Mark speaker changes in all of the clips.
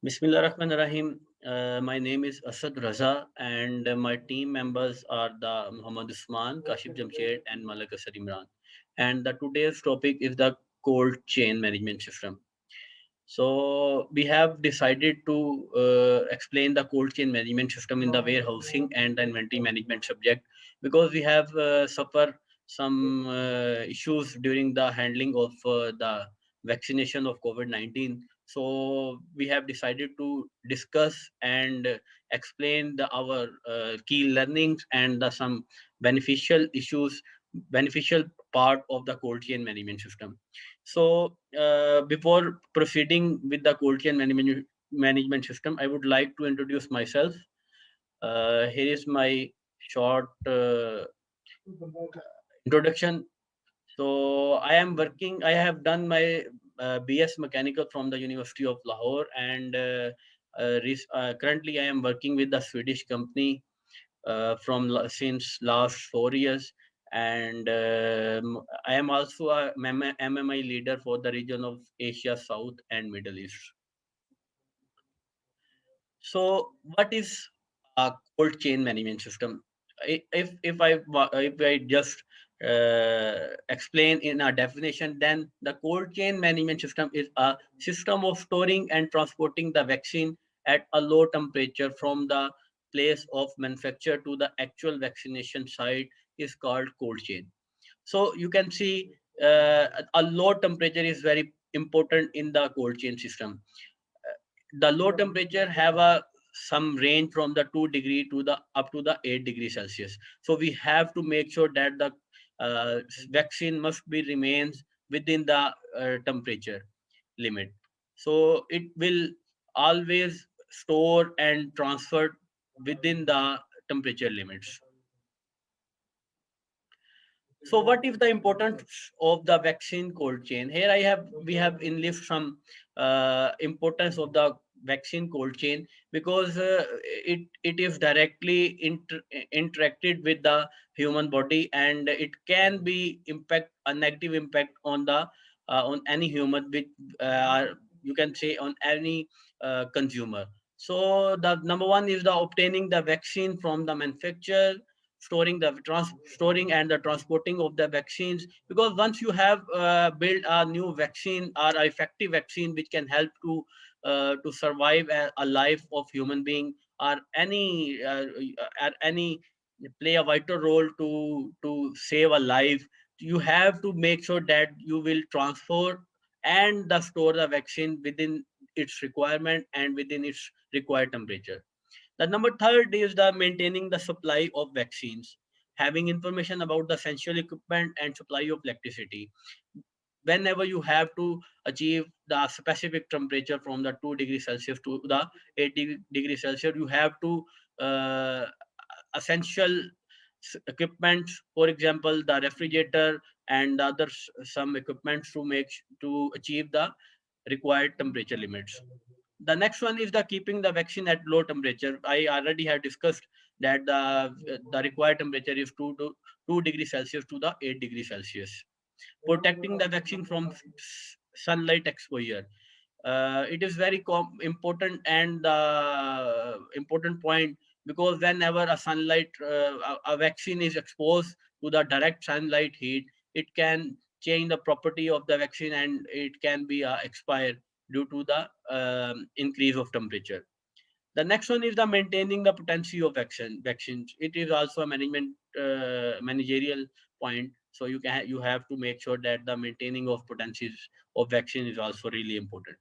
Speaker 1: Bismillah Rahman Rahim. My name is Asad Raza, and my team members are the Muhammad Usman, Kashif Jamshed, and Malak Asad Imran. And the today's topic is the cold chain management system. So we have decided to explain the cold chain management system in the warehousing and the inventory management subject because we have suffered some issues during the handling of the vaccination of COVID-19. So we have decided to discuss and explain our key learnings and some beneficial issues, beneficial part of the cold chain management system. So, before proceeding with the cold chain management system, I would like to introduce myself. Here is my short introduction. So, I am working, I have done my BS Mechanical from the University of Lahore, and currently I am working with the Swedish company since last 4 years, and I am also a MMI leader for the region of Asia South and Middle East. So what is a cold chain management system? If I just explain in a definition, then the cold chain management system is a system of storing and transporting the vaccine at a low temperature from the place of manufacture to the actual vaccination site is called cold chain. So you can see a low temperature is very important in the cold chain system. The low temperature have a some range from the 2 degree to the up to the 8 degree Celsius. So we have to make sure that the vaccine must be remains within the temperature limit. So it will always store and transfer within the temperature limits. So what is the importance of the vaccine cold chain? Here we have enlisted some importance of the vaccine cold chain because it is directly interacted with the human body, and it can be impact a negative impact on the on any human, which you can say on any consumer. So the number one is the obtaining the vaccine from the manufacturer, storing and the transporting of the vaccines, because once you have built a new vaccine or a effective vaccine which can help to survive a life of human being, or any play a vital role to save a life, you have to make sure that you will transport and the store the vaccine within its requirement and within its required temperature. The number third is the maintaining the supply of vaccines, having information about the essential equipment and supply of electricity. Whenever you have to achieve the specific temperature from the 2 degrees Celsius to the 8 degrees Celsius, you have to uh, essential equipment, for example, the refrigerator and the other some equipment to achieve the required temperature limits. The next one is the keeping the vaccine at low temperature. I already have discussed that the required temperature is 2 degrees Celsius to the 8 degrees Celsius. Protecting the vaccine from sunlight exposure. It is very important, and the important point, because whenever a vaccine is exposed to the direct sunlight heat, it can change the property of the vaccine and it can be expired due to the increase of temperature. The next one is the maintaining the potency of vaccines. It is also a managerial point. So you have to make sure that the maintaining of potencies of vaccine is also really important.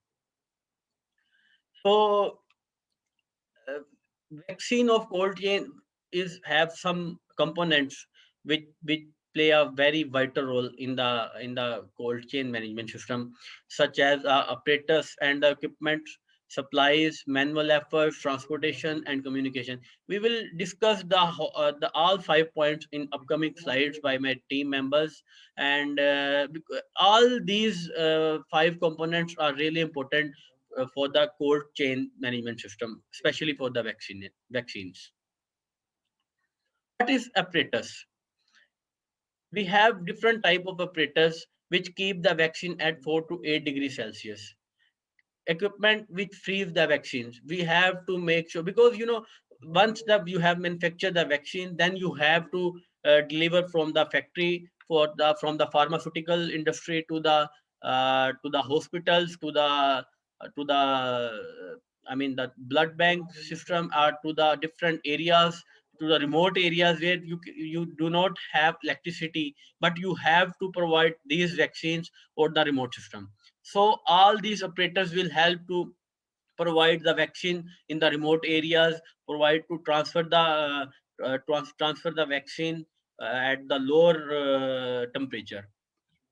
Speaker 1: So uh, vaccine of cold chain is have some components which play a very vital role in the cold chain management system, such as apparatus and the equipment, supplies, manual efforts, transportation, and communication. We will discuss the all 5 points in upcoming slides by my team members, and all these 5 components are really important for the cold chain management system, especially for the vaccines. What is apparatus? We have different type of apparatus which keep the vaccine at 4 to 8 degrees Celsius. equipment which frees the vaccines. We have to make sure, because once you have manufactured the vaccine, then you have to deliver from the factory, from the pharmaceutical industry to the hospitals, to the the blood bank system, or to the different areas, to the remote areas where you do not have electricity, but you have to provide these vaccines or the remote system. So all these operators will help to provide the vaccine in the remote areas, provide to transfer the vaccine at the lower temperature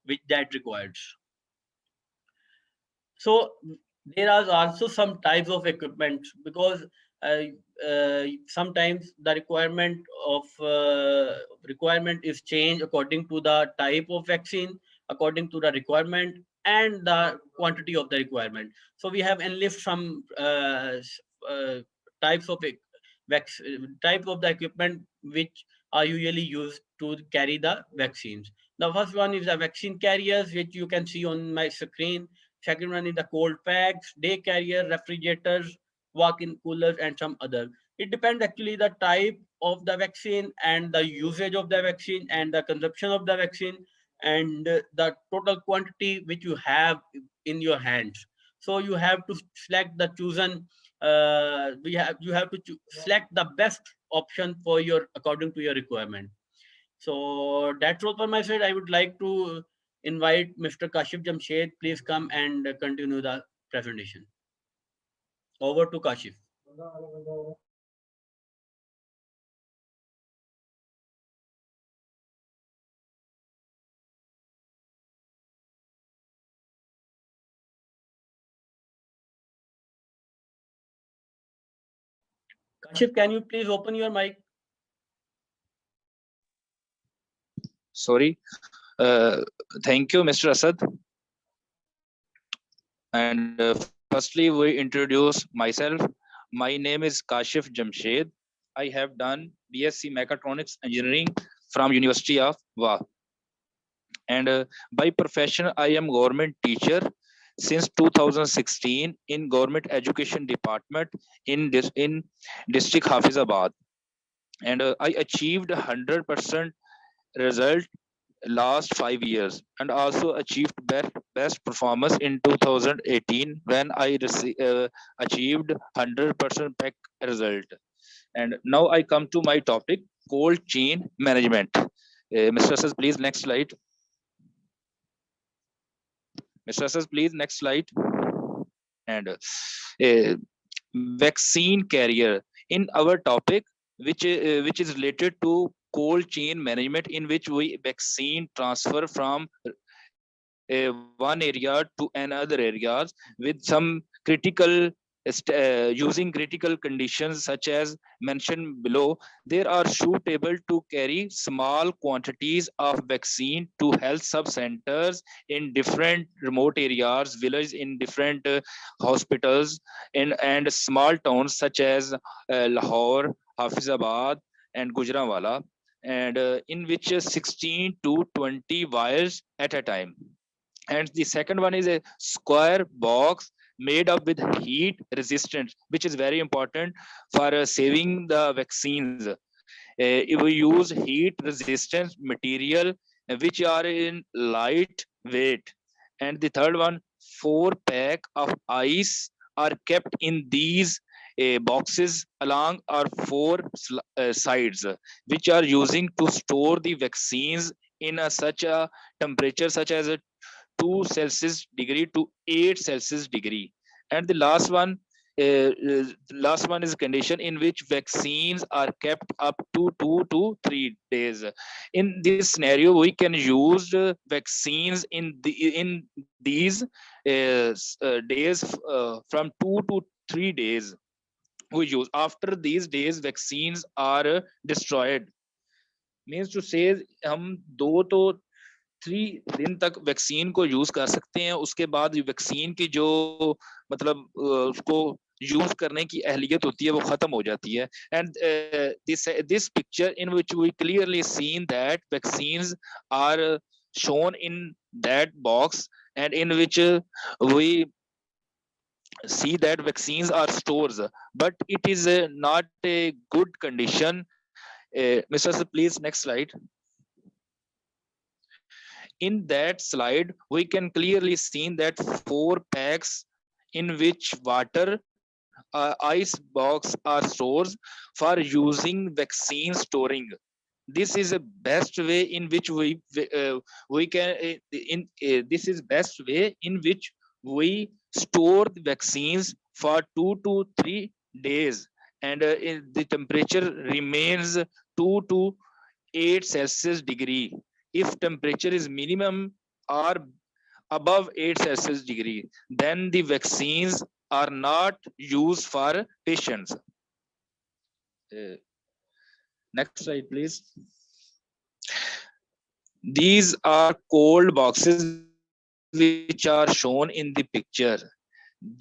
Speaker 1: which that requires. So there are also some types of equipment, because uh, sometimes the requirement is changed according to the type of vaccine, according to the requirement and the quantity of the requirement. So we have enlist some types of types of the equipment which are usually used to carry the vaccines. The first one is the vaccine carriers, which you can see on my screen. Second one is the cold packs, day carrier, refrigerators, walk-in coolers, and some other. It depends actually the type of the vaccine and the usage of the vaccine and the consumption of the vaccine, and the total quantity which you have in your hands. So you have to select the chosen. You have to select the best option for your according to your requirement. So that's all from my side. I would like to invite Mr. Kashif Jamshed. Please come and continue the presentation. Over to Kashif. Kashif, can you please open your mic?
Speaker 2: Sorry. Thank you, Mr. Asad. And firstly, we introduce myself. My name is Kashif Jamshed. I have done BSc Mechatronics Engineering from University of WA. And by profession, I am government teacher since 2016 in Government Education Department in District Hafizabad. And I achieved 100% result last 5 years, and also achieved best performance in 2018 when I achieved 100% back result. And now I come to my topic, cold chain management. Mr. Asas, please next slide. Mr. Asas, please next slide. And vaccine carrier in our topic, which is related to cold chain management, in which we vaccine transfer from one area to another areas with some critical using critical conditions such as mentioned below. There are suitable to carry small quantities of vaccine to health sub centers in different remote areas, villages, in different hospitals, and small towns such as Lahore, Hafizabad, and Gujranwala, and in which 16 to 20 wires at a time. And the second one is a square box made up with heat resistant, which is very important for saving the vaccines. We use heat resistant material which are in light weight. And the third one, 4 pack of ice are kept in these boxes along our four sides, which are using to store the vaccines in such a temperature such as 2 Celsius degree to 8 Celsius degree. And the last one is a condition in which vaccines are kept up to 2 to 3 days. In this scenario, we can use vaccines in these days, from 2 to 3 days. We use after these days vaccines are destroyed. Means to say, हम 2 to 3 दिन तक vaccine को use कर सकते हैं. उसके बाद vaccine की जो मतलब उसको यूज करने की अहलियत होती है वो खत्म हो जाती है. And this picture in which we clearly seen that vaccines are shown in that box, and in which we see that vaccines are stores, but it is not a good condition. Mr. Sir, please, next slide. In that slide, we can clearly see that 4 packs in which water, ice box are stores for using vaccine storing. This is a best way in which we can this is best way in which we store the vaccines for 2 to 3 days, and the temperature remains 2 to 8 celsius degree. If temperature is minimum or above 8 celsius degree, then the vaccines are not used for patients. Uh, Next slide, please. These are cold boxes which are shown in the picture.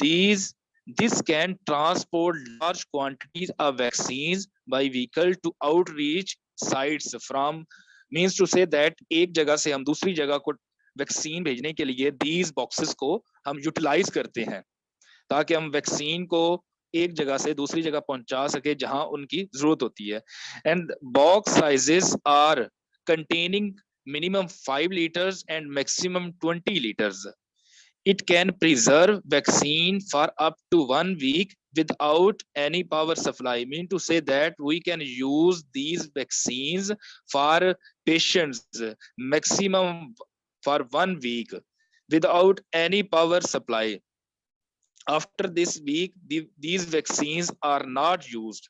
Speaker 2: These this can transport large quantities of vaccines by vehicle to outreach sites from, means to say that एक जगह से हम दूसरी जगह को vaccine भेजने के लिए these boxes को हम यूटिलाइज करते हैं, ताकि हम वैक्सीन को एक जगह से दूसरी जगह पहुंचा सके जहां उनकी जरूरत होती है. And box sizes are containing minimum 5 liters and maximum 20 liters. It can preserve vaccine for up to 1 week without any power supply. Mean to say that we can use these vaccines for patients maximum for 1 week without any power supply. After this week, these vaccines are not used.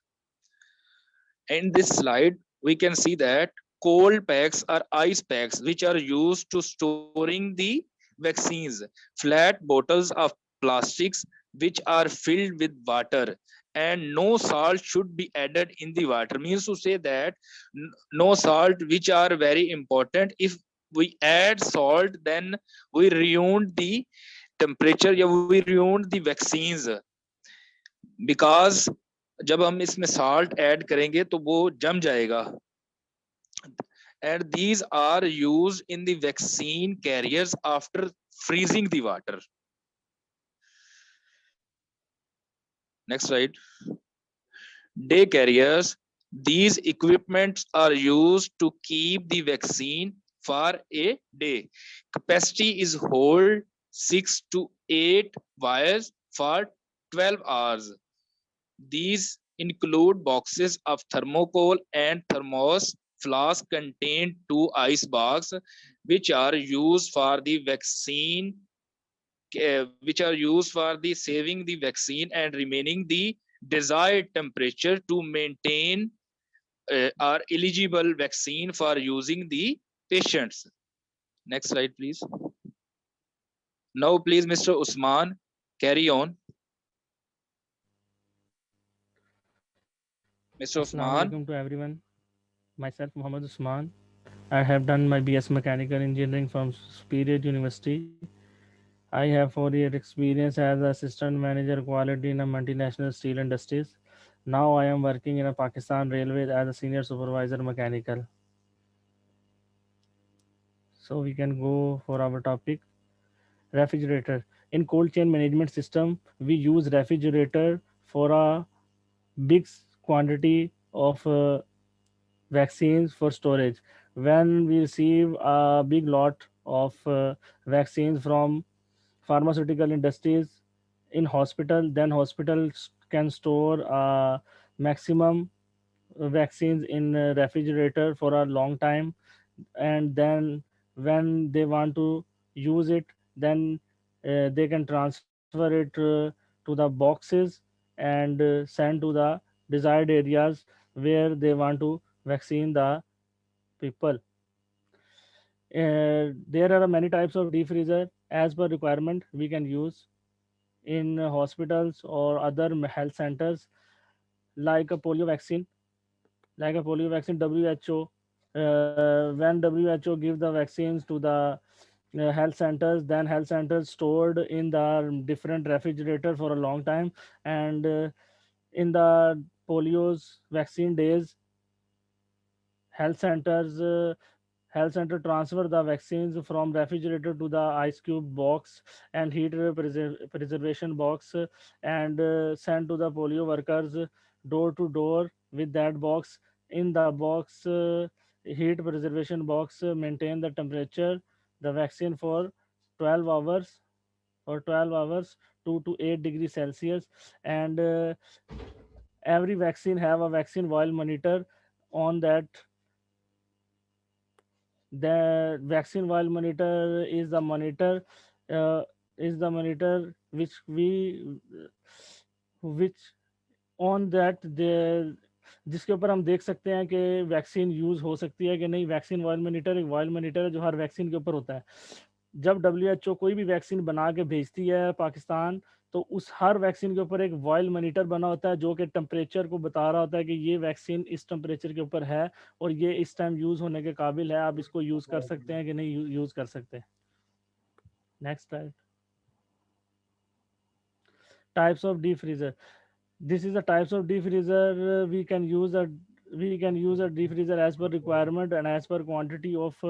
Speaker 2: In this slide, we can see that cold packs are ice packs which are used to storing the vaccines. Flat bottles of plastics which are filled with water, and no salt should be added in the water. Means to say that no salt, which are very important. If we add salt, then we ruin the temperature, या we ruin the vaccines, because जब हम इसमें salt add करेंगे तो वो जम जाएगा. And these are used in the vaccine carriers after freezing the water. Next slide. Day carriers. These equipments are used to keep the vaccine for a day. Capacity is hold 6 to 8 vials for 12 hours. These include boxes of thermocol and thermos flask contain 2 ice bags, which are used for the vaccine, which are used for the saving the vaccine and remaining the desired temperature to maintain are eligible vaccine for using the patients. Next slide, please. Now, please, Mr. Usman, carry on. Mr.
Speaker 3: Assalamu
Speaker 2: Usman.
Speaker 3: alaikum to everyone. Myself, Muhammad Usman. I have done my BS Mechanical Engineering from Superior University. I have 4-year experience as Assistant Manager Quality in a multinational steel industries. Now I am working in a Pakistan Railways as a Senior Supervisor Mechanical. So we can go for our topic. Refrigerator. In cold chain management system, we use refrigerator for a big quantity of vaccines for storage. When we receive a big lot of vaccines from pharmaceutical industries in hospital, then hospitals can store maximum vaccines in refrigerator for a long time, and then when they want to use it, then they can transfer it to the boxes and send to the desired areas where they want to vaccine the people. There are many types of deep freezer as per requirement we can use in hospitals or other health centers, like a polio vaccine. Like a polio vaccine, WHO, when WHO give the vaccines to the health centers, then health centers stored in the different refrigerator for a long time, and in the polio's vaccine days, health centers Health center transfer the vaccines from refrigerator to the ice cube box and heat preservation box, and sent to the polio workers door to door with that box. In the box, heat preservation box maintain the temperature the vaccine for 12 hours, 12 hours, 2 to 8 degrees Celsius, and every vaccine have a vaccine vial monitor on that. The vaccine vial monitor uh, is the monitor which on that they, जिसके ऊपर हम देख सकते हैं कि vaccine use हो सकती है कि नहीं। वैक्सीन वॉयल मॉनिटर एक वॉयल मॉनिटर है जो हर वैक्सीन के ऊपर होता है। जब WHO कोई भी वैक्सीन बना के भेजती है पाकिस्तान, तो उस हर वैक्सीन के ऊपर एक वॉयल मॉनिटर बना होता है जो कि टेम्परेचर को बता रहा होता है कि ये वैक्सीन इस टेम्परेचर के ऊपर है और ये इस टाइम यूज़ होने के काबिल है, आप इसको यूज़ कर सकते हैं कि नहीं यूज़ कर सकते। Next slide. Types of deep freezer. This is the types of deep freezer. We can use a deep freezer as per requirement and as per quantity of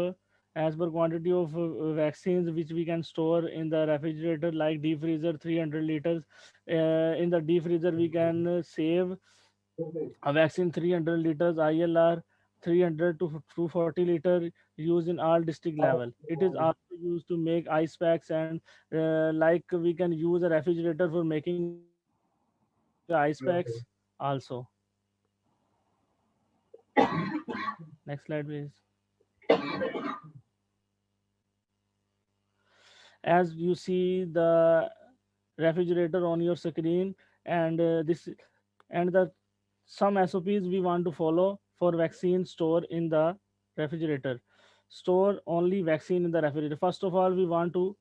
Speaker 3: vaccines which we can store in the refrigerator, like deep freezer 300 liters. In the deep freezer we can save a vaccine 300 liters ILR 300 to 240 liter, used in all district level. It is also used to make ice packs, and like we can use a refrigerator for making ice packs also. Next slide, please. As you see the refrigerator on your screen, and this and the some SOPs we want to follow for vaccine store in the refrigerator. Store only vaccine in the refrigerator. First of all, we want to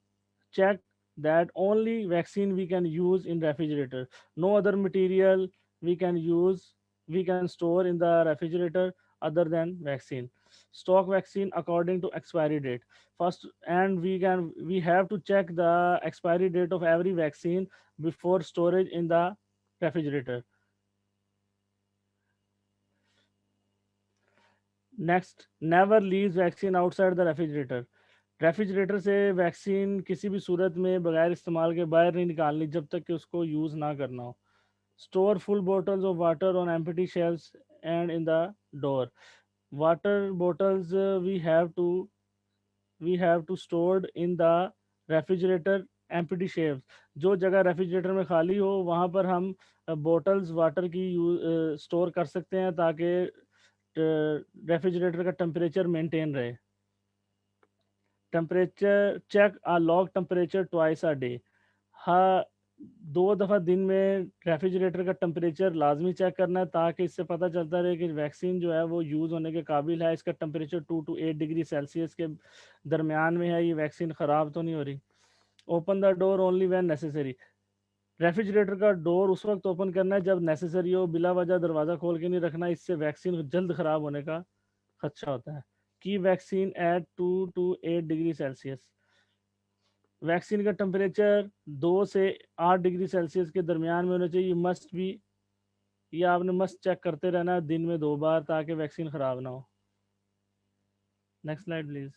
Speaker 3: check that only vaccine we can use in refrigerator. No other material we can use, we can store in the refrigerator other than vaccine. Stock vaccine according to expiry date first, and we have to check the expiry date of every vaccine before storage in the refrigerator. Next, never leaves vaccine outside the refrigerator. Refrigerator से vaccine किसी भी सूरत में बगैर इस्तेमाल के बाहर नहीं निकालनी जब तक कि उसको यूज़ ना करना हो। Store full bottles of water on empty shelves and in the door. Water bottles we have to stored in the refrigerator empty shelves. जो जगह रेफ्रिजरेटर में खाली हो वहाँ पर हम बोटल्स वाटर की स्टोर कर सकते हैं ताकि रेफ्रिजरेटर का टेम्परेचर मेंटेन रहे। Temperature check a log temperature twice a day. हाँ, 2 दफ़ा दिन में रेफ्रिजरेटर का टेम्परेचर लाजमी चेक करना है ताकि इससे पता चलता रहे कि वैक्सीन जो है वो यूज़ होने के काबिल है। इसका टेम्परेचर 2 to 8 डिग्री सेल्सियस के दरमियान में है, ये वैक्सीन ख़राब तो नहीं हो रही। Open the door only when necessary. Refrigerator का डोर उस वक्त ओपन करना है जब नेसेसरी हो, बिला वजह दरवाज़ा खोल के नहीं रखना, इससे वैक्सीन जल्द ख़राब होने का खदशा होता है। की vaccine eight 2 to 8 degree Celsius. Vaccine का टेम्परेचर 2 से 8 डिग्री सेल्सियस के दरमियान में होना चाहिए। मस्ट भी, ये आपने मस्ट चेक करते रहना है दिन में 2 बार ताकि वैक्सीन ख़राब ना हो। Next slide please.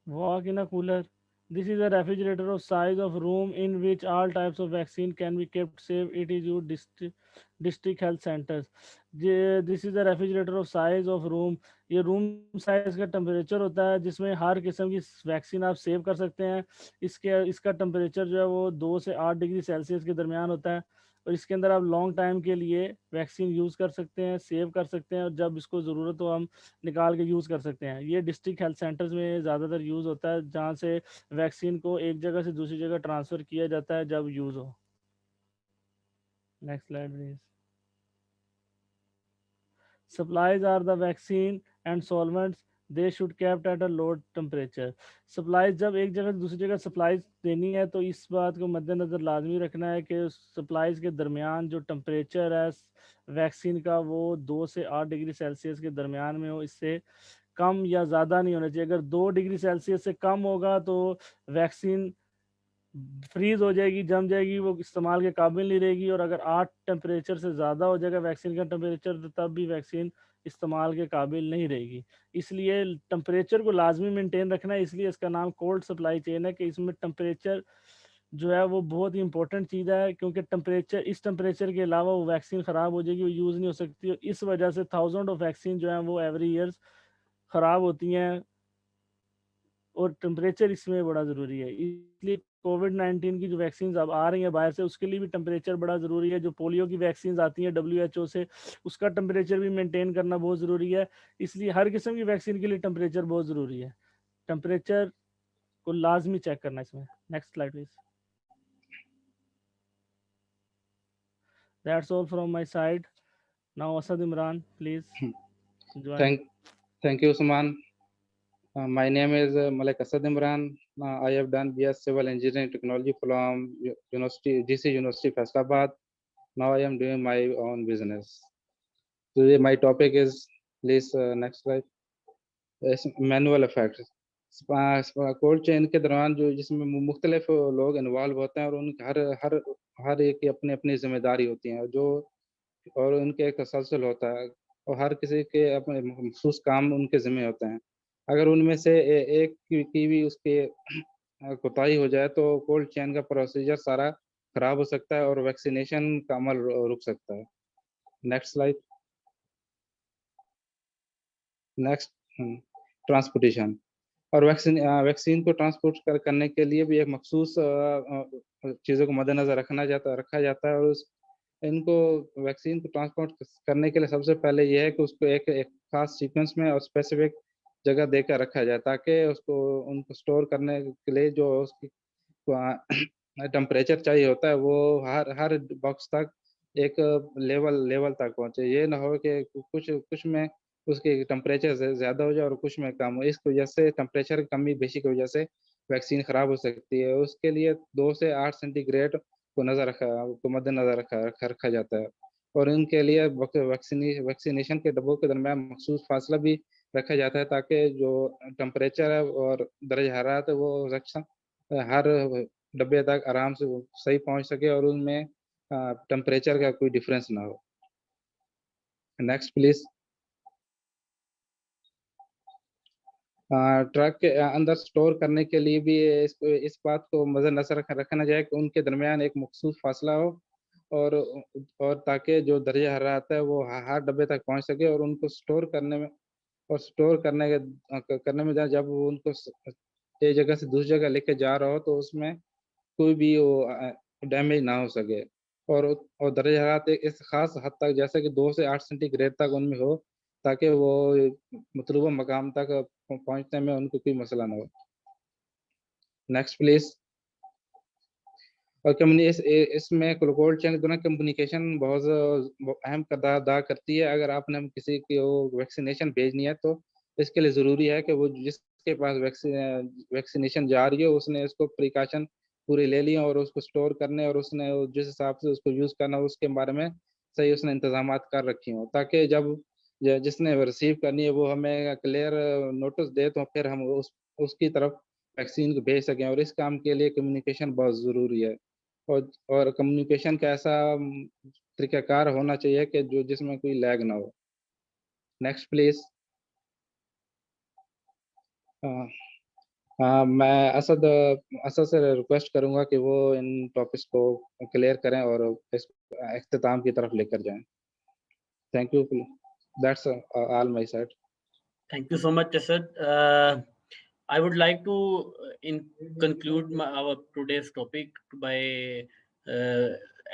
Speaker 3: Walk in a cooler. This is a refrigerator of size of room in which all types of vaccine can be kept safe. It is your district health centers. This is a refrigerator of size of room. ये room size का temperature होता है जिसमें हर किस्म की vaccine आप save कर सकते हैं। इसका टेम्परेचर जो है वो 2 से 8 डिग्री सेल्सियस के दरमियान होता है और इसके अंदर आप लॉन्ग टाइम के लिए वैक्सीन यूज़ कर सकते हैं, सेव कर सकते हैं और जब इसको ज़रूरत हो हम निकाल के यूज़ कर सकते हैं। ये डिस्ट्रिक्ट हेल्थ सेंटर्स में ज़्यादातर यूज़ होता है जहाँ से वैक्सीन को एक जगह से दूसरी जगह ट्रांसफ़र किया जाता है जब यूज़ हो। Next slide please. Supplies are the vaccine and solvents. They should kept at a low temperature. Supplies जब एक जगह से दूसरी जगह सप्लाईज देनी है तो इस बात को मद्देनज़र लाजमी रखना है कि सप्लाईज के दरमियान जो टेम्परेचर है वैक्सीन का वो 2 से 8 डिग्री सेल्सियस के दरमियान में हो, इससे कम या ज़्यादा नहीं होना चाहिए। अगर 2 डिग्री सेल्सियस से कम होगा तो वैक्सीन फ्रीज हो जाएगी, जम जाएगी, वो इस्तेमाल के काबिल नहीं रहेगी। और अगर 8 टेम्परेचर से ज़्यादा हो जाएगा वैक्सीन का टेम्परेचर तो तब भी वैक्सीन इस्तेमाल के काबिल नहीं रहेगी। इसलिए टेम्परेचर को लाजमी मेंटेन रखना है, इसलिए इसका नाम कोल्ड सप्लाई चेन है कि इसमें टेम्परेचर जो है वो बहुत ही इंपॉर्टेंट चीज़ है, क्योंकि इस टेम्परेचर के अलावा वो वैक्सीन ख़राब हो जाएगी, वो यूज़ नहीं हो सकती। इस वजह से थाउजेंड ऑफ वैक्सीन जो है वो एवरी ईयर्स ख़राब होती हैं, और टेम्परेचर इसमें बड़ा ज़रूरी है। इसलिए कोविड-19 की जो वैक्सीन अब आ रही हैं बाहर से, उसके लिए भी टेम्परेचर बड़ा ज़रूरी है। जो पोलियो की वैक्सीन आती हैं WHO से, उसका टेम्परेचर भी मेंटेन करना बहुत ज़रूरी है। इसलिए हर किस्म की वैक्सीन के लिए टेम्परेचर बहुत ज़रूरी है। टेम्परेचर को लाजमी चेक करना है इसमें। Next slide please. That's all from my side. Now Asad Imran, please join.
Speaker 4: Thank you, Usman. My name is Malik Asad Imran. I have done BS Civil Engineering Technology from GC University Faisalabad. Now I am doing my own business. Today my topic is, please next slide, manual effects. Cold chain के दौरान जो जिसमें मुख्तलिफ लोग involve होते हैं और उनके हर एक की अपनी अपनी जिम्मेदारी होती है, और उनके एक तसलसल होता है, और हर किसी के अपने मखसूस काम उनके ज़िम्मे होते हैं। अगर उनमें से एक की भी उसके कोताही हो जाए तो कोल्ड चेन का प्रोसीजर सारा खराब हो सकता है और वैक्सीनेशन का अमल रुक सकता है। Next slide. नेक्स्ट, ट्रांसपोर्टेशन और वैक्सीन को ट्रांसपोर्ट करने के लिए भी एक मखसूस चीज़ों को मद्देनज़र रखा जाता है, और इनको वैक्सीन को ट्रांसपोर्ट करने के लिए सबसे पहले ये है कि उसको एक खास सीक्वेंस में और स्पेसिफिक जगह देकर रखा जाए, ताकि उनको स्टोर करने के लिए जो उसकी टेम्परेचर चाहिए होता है वो हर बॉक्स तक एक लेवल तक पहुँचे। ये ना हो कि कुछ में उसकी टेम्परेचर ज़्यादा हो जाए और कुछ में कम हो। इस वजह से टेम्परेचर की कमी बेशी की वजह से वैक्सीन ख़राब हो सकती है। उसके लिए 2 से 8 सेंटीग्रेड को मद्देनज़र रखा जाता है, और इनके लिए वैक्सीनेशन के डब्बों के दरमियान मखसूस फासला भी रखा जाता है, ताकि जो टेम्परेचर है और दर्जा हरारत है वो हर डब्बे तक आराम से वो सही पहुँच सके और उनमें टेम्परेचर का कोई डिफरेंस ना हो। Next please. ट्रक के अंदर स्टोर करने के लिए भी इस बात को मद्देनज़र रखना चाहिए कि उनके दरमियान एक मखसूस फासला हो, और ताकि जो दर्जा हरारत है वो हर डब्बे तक पहुँच सके, और उनको स्टोर करने में जब वो उनको एक जगह से दूसरी जगह लेके जा रहा हो तो उसमें कोई भी वो डैमेज ना हो सके, और दर्जा हरारत इस खास हद तक जैसे कि 2 से 8 सेंटीग्रेड तक उनमें हो, ताकि वो मतलूबा मकाम तक पहुँचने में उनको कोई मसला ना हो। Next please. और इसमें कोल्ड चेन के दौरान कम्युनिकेशन बहुत अहम किरदार अदा करती है। अगर आपने किसी को वैक्सीनेशन भेजनी है तो इसके लिए ज़रूरी है कि वो जिसके पास वैक्सीनेशन जा रही है उसने इसको प्रिकॉशन पूरे ले लिए और उसको स्टोर करने और उसने जिस हिसाब से उसको यूज़ करना उसके बारे में सही उसने इंतजामात कर रखी हों, ताकि जब जिसने रिसीव करनी है वो हमें क्लियर नोटिस दे तो फिर हम उसकी तरफ वैक्सीन को भेज सकें, और इस काम के लिए कम्युनिकेशन बहुत ज़रूरी है। और कम्युनिकेशन का ऐसा तरीक़ाकार होना चाहिए कि जिसमें कोई लैग ना हो। Next please. मैं असद से रिक्वेस्ट करूँगा कि वो इन टॉपिक्स को क्लियर करें और इस इख्तिताम की तरफ लेकर जाएँ। Thank you. That's all my side.
Speaker 1: Thank you so much, Asad. I would like to conclude our today's topic by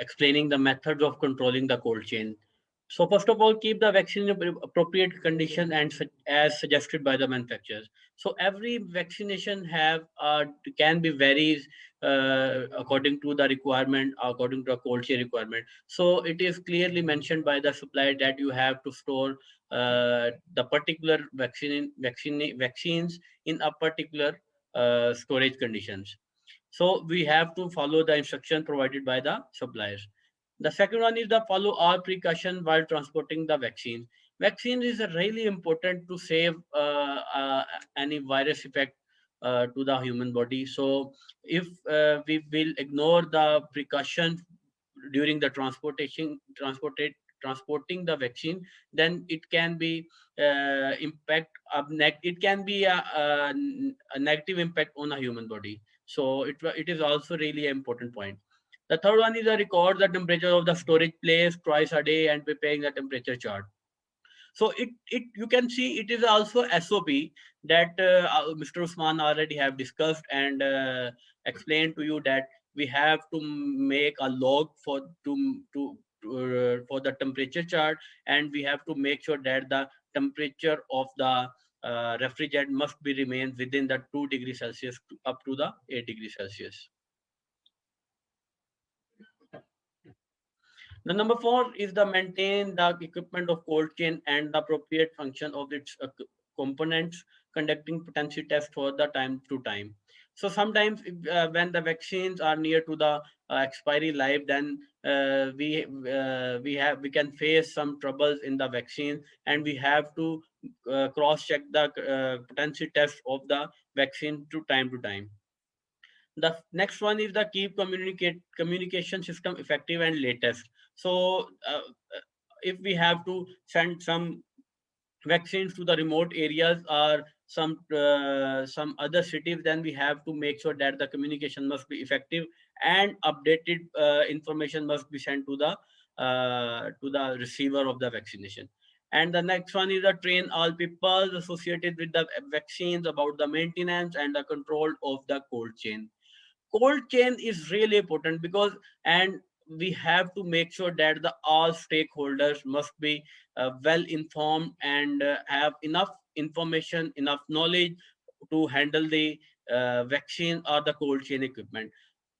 Speaker 1: explaining the methods of controlling the cold chain. So first of all, keep the vaccine in appropriate condition and as suggested by the manufacturers. So every vaccination can be varies according to the requirement, according to the cold chain requirement. So it is clearly mentioned by the supplier that you have to store the particular vaccines in a particular storage conditions. So we have to follow the instruction provided by the suppliers. The second one is the follow all precaution while transporting the vaccine. Vaccine is really important to save any virus effect to the human body. So if we will ignore the precaution during the transported transporting the vaccine, then it can be it can be a negative impact on a human body. So it is also really an important point. The third one is a record the temperature of the storage place twice a day and preparing the temperature chart. So it you can see it is also SOP that Mr. Usman already have discussed and explained to you that we have to make a log for the temperature chart, and we have to make sure that the temperature of the refrigerant must be remain within the 2 degrees Celsius up to the 8 degrees Celsius. The number four is the maintain the equipment of cold chain and the appropriate function of its components, conducting potency tests for the time to time. So sometimes when the vaccines are near to the expiry life, then we can face some troubles in the vaccine, and we have to cross check the potency test of the vaccine to time. The next one is the keep communication system effective and latest. So if we have to send some vaccines to the remote areas or some other cities, then we have to make sure that the communication must be effective and updated information must be sent to the receiver of the vaccination. And the next one is the train all people associated with the vaccines about the maintenance and the control of the cold chain. Cold chain is really important because, and we have to make sure that the all stakeholders must be well informed and have enough information, enough knowledge to handle the vaccine or the cold chain equipment.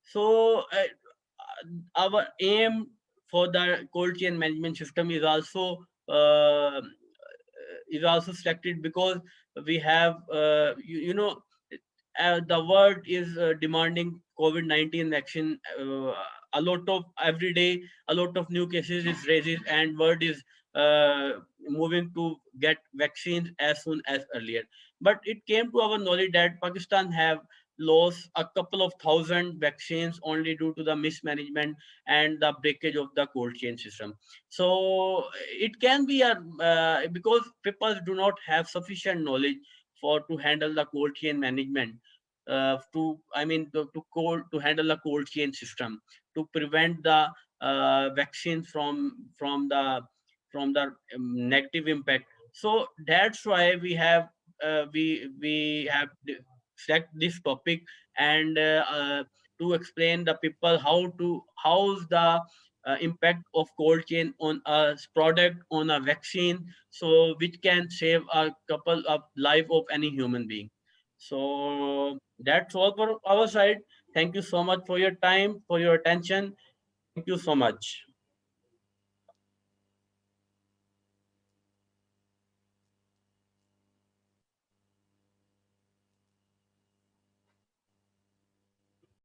Speaker 1: So our aim for the cold chain management system is also selected because we have the world is demanding COVID-19 vaccine. A lot of every day, a lot of new cases is raised, and world is moving to get vaccines as soon as earlier. But it came to our knowledge that Pakistan have lost a couple of thousand vaccines only due to the mismanagement and the breakage of the cold chain system. So it can be a because people do not have sufficient knowledge for to handle the cold chain management, to handle the cold chain system to prevent the vaccine from the negative impact. So that's why we have select this topic, and to explain the people how's the impact of cold chain on a product, on a vaccine, so which can save a couple of life of any human being. So that's all for our side. Thank you so much for your time, for your attention. Thank you so much.